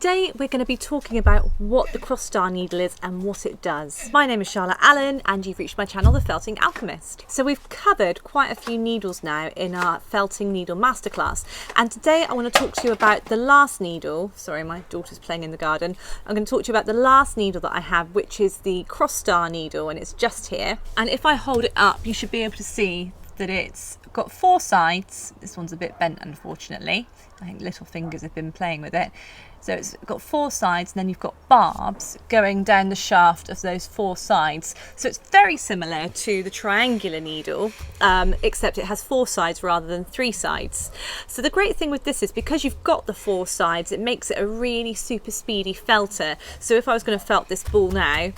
Today we're going to be talking about what the cross star needle is and what it does. My name is Charlotte Allen and you've reached my channel, The Felting Alchemist. So we've covered quite a few needles now in our felting needle masterclass, and today I want to talk to you about the last needle. Sorry, my daughter's playing in the garden. I'm going to talk to you about the last needle that I have, which is the cross star needle, and it's just here. And if I hold it up, you should be able to see that it's got four sides. This one's a bit bent, unfortunately. I think little fingers have been playing with it. So it's got four sides, and then you've got barbs going down the shaft of those four sides. So it's very similar to the triangular needle, except it has four sides rather than three sides. So the great thing with this is because you've got the four sides, it makes it a really super speedy felter. So if I was going to felt this ball now,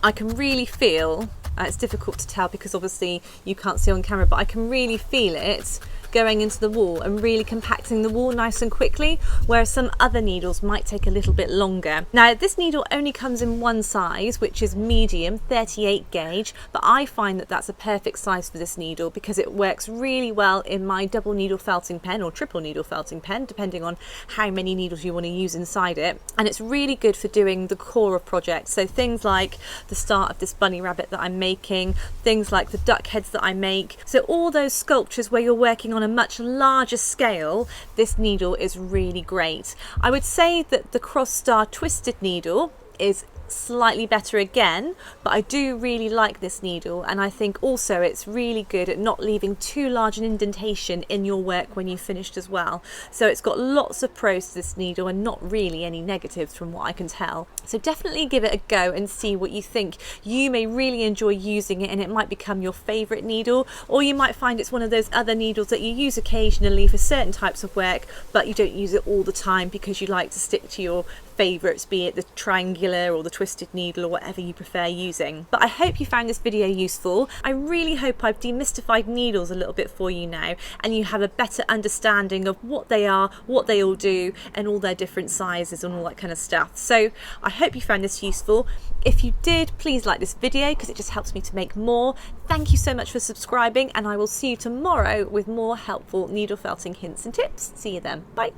I can really feel, it's difficult to tell because obviously you can't see on camera, but I can really feel it going into the wall and really compacting the wall nice and quickly, whereas some other needles might take a little bit longer. Now this needle only comes in one size, which is medium, 38 gauge, but I find that that's a perfect size for this needle because it works really well in my double needle felting pen or triple needle felting pen, depending on how many needles you want to use inside it. And it's really good for doing the core of projects, so things like the start of this bunny rabbit that I'm making, things like the duck heads that I make, so all those sculptures where you're working on a much larger scale, this needle is really great. I would say that the cross star twisted needle is slightly better again, but I do really like this needle, and I think also it's really good at not leaving too large an indentation in your work when you've finished as well. So it's got lots of pros to this needle and not really any negatives from what I can tell. So definitely give it a go and see what you think. You may really enjoy using it and it might become your favorite needle, or you might find it's one of those other needles that you use occasionally for certain types of work, but you don't use it all the time because you like to stick to your favorites, be it the triangular or the twisted needle or whatever you prefer using. But I hope you found this video useful. I really hope I've demystified needles a little bit for you now, and you have a better understanding of what they are, what they all do, and all their different sizes and all that kind of stuff. So I hope you found this useful. If you did, please like this video because it just helps me to make more. Thank you so much for subscribing, and I will see you tomorrow with more helpful needle felting hints and tips. See you then. Bye.